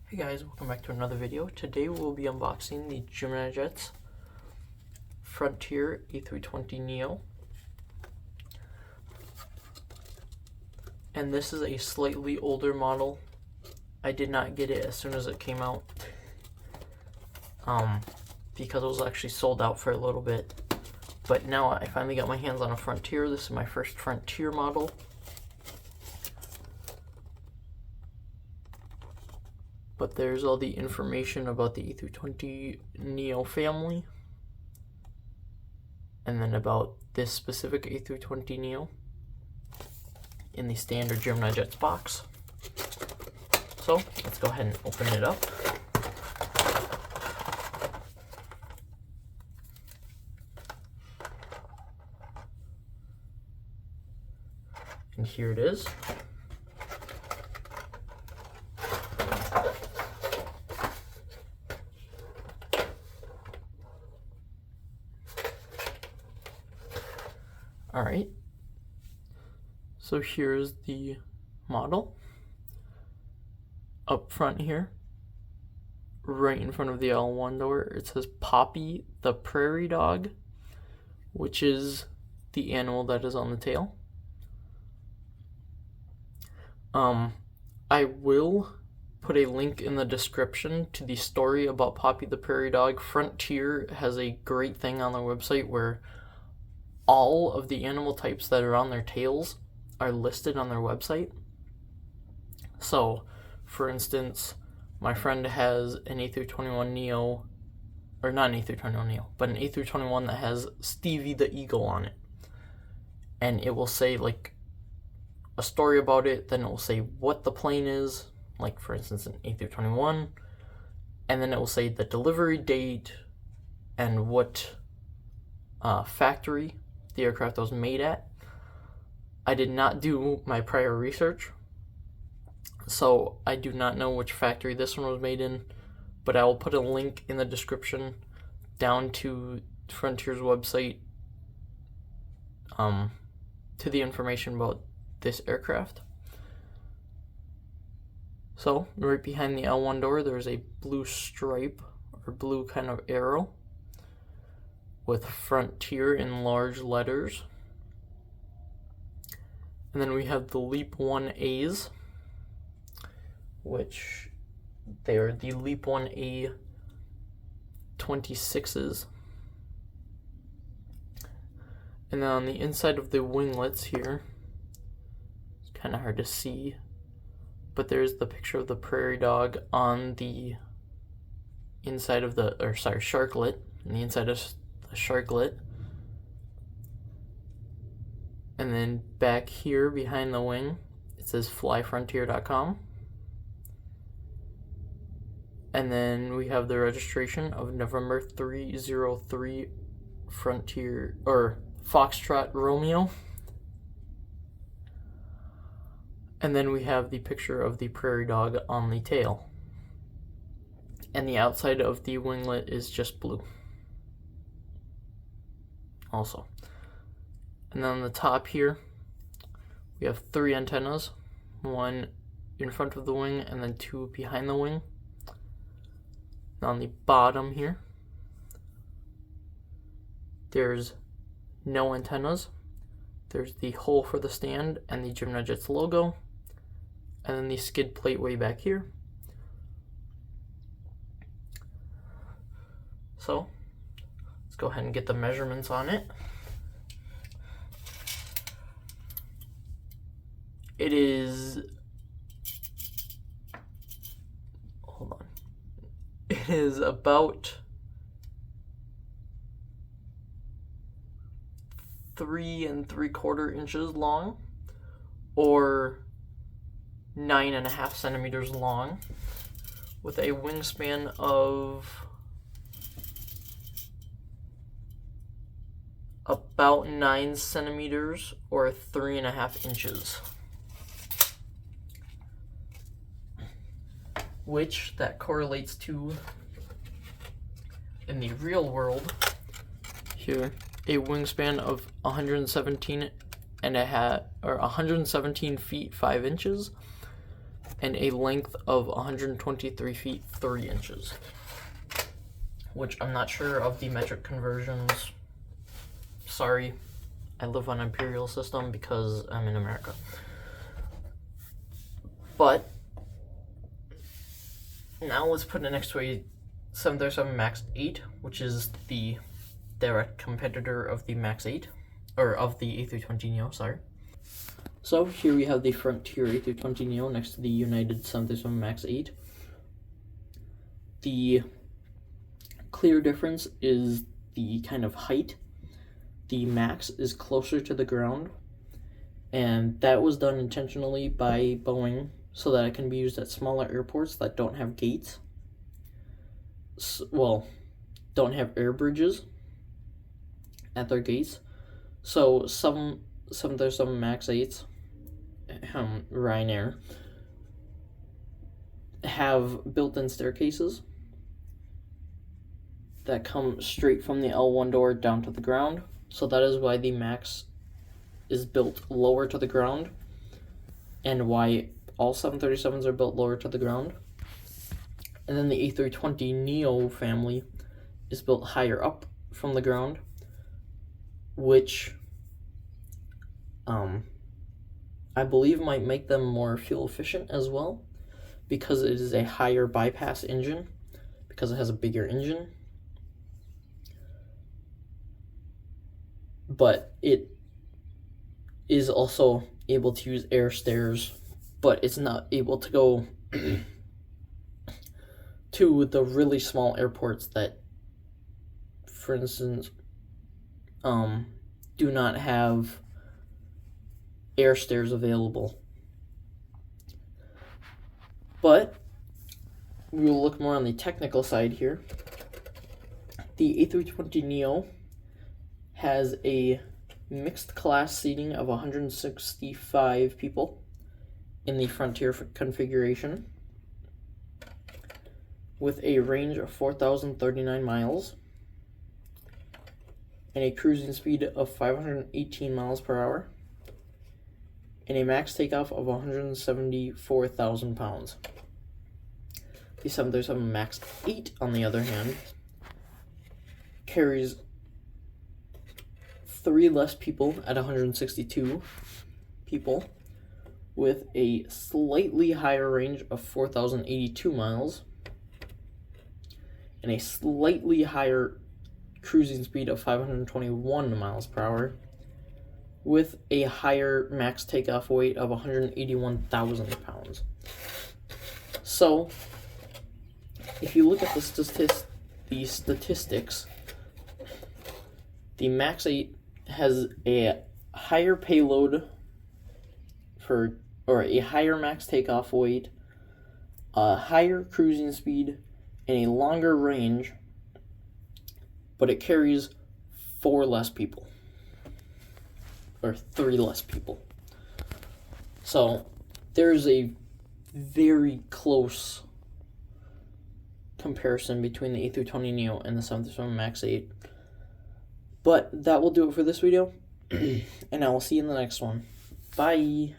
Hey guys, welcome back to another video. Today we'll be unboxing the Gemini Jets Frontier A320neo. And this is a slightly older model. I did not get it as soon as it came out. Because it was actually sold out for a little bit. But now I finally got my hands on a Frontier. This is my first Frontier model. But there's all the information about the A320neo family, and then about this specific A320neo in the standard Gemini Jets box. So let's go ahead and open it up. And here it is. Alright, so here's the model. Up front here, right in front of the L1 door, it says Poppy the prairie dog, which is the animal that is on the tail. I will put a link in the description to the story about Poppy the prairie dog. Frontier has a great thing on their website where all of the animal types that are on their tails are listed on their website. So, for instance, my friend has an A321neo, or not an A321neo, but an A321 that has Stevie the Eagle on it. And it will say like a story about it, then it will say what the plane is, like for instance an A321, and then it will say the delivery date and what factory the aircraft was made at. I did not do my prior research, so I do not know which factory this one was made in, but I will put a link in the description down to Frontier's website to the information about this aircraft. So right behind the L1 door there's a blue stripe or blue kind of arrow with Frontier in large letters. And then we have the Leap 1As, which they are the Leap 1A 26s. And then on the inside of the winglets here, it's kind of hard to see, but there's the picture of the prairie dog on the inside of the, sharklet, on the inside of the sharklet. And then back here behind the wing it says flyfrontier.com, and then we have the registration of November 303 Frontier or Foxtrot Romeo, and then we have the picture of the prairie dog on the tail, and the outside of the winglet is just blue also. And then on the top here, we have 3 antennas, one in front of the wing and then 2 behind the wing. And on the bottom here, there's no antennas. There's the hole for the stand and the Gemini Jets logo, and then the skid plate way back here. So let's go ahead and get the measurements on it. It is, hold on, it is about 3 3/4 inches long, or 9.5 centimeters long, with a wingspan of about 9 centimeters or 3.5 inches. Which that correlates to, in the real world, here, a wingspan of 117 feet 5 inches, and a length of 123 feet 3 inches, which I'm not sure of the metric conversions. Sorry, I live on imperial system because I'm in America. But now let's put it next to a 737 MAX 8, which is the direct competitor of the MAX 8, or of the A320neo, sorry. So here we have the Frontier A320neo next to the United 737 MAX 8. The clear difference is the kind of height. The MAX is closer to the ground, and that was done intentionally by Boeing so that it can be used at smaller airports that don't have gates. Well, don't have air bridges at their gates. So some 737 MAX 8s, Ryanair, have built-in staircases that come straight from the L1 door down to the ground. So that is why the MAX is built lower to the ground, and why all 737s are built lower to the ground. And then the A320neo family is built higher up from the ground, which I believe might make them more fuel efficient as well, because it is a higher bypass engine, because it has a bigger engine. But it is also able to use air stairs, but it's not able to go to the really small airports that, for instance, do not have air stairs available. But we will look more on the technical side here. The A320neo has a mixed class seating of 165 people in the Frontier configuration, with a range of 4,039 miles and a cruising speed of 518 miles per hour and a max takeoff of 174,000 pounds. The 737 MAX 8, on the other hand, carries 3 less people at 162 people, with a slightly higher range of 4,082 miles and a slightly higher cruising speed of 521 miles per hour, with a higher max takeoff weight of 181,000 pounds. So, if you look at the statistics, the MAX 8 has a higher payload or a higher max takeoff weight, a higher cruising speed, and a longer range, but it carries 4 less people, or 3 less people. So there's a very close comparison between the A320neo and the 737 MAX 8. But that will do it for this video, and I will see you in the next one. Bye!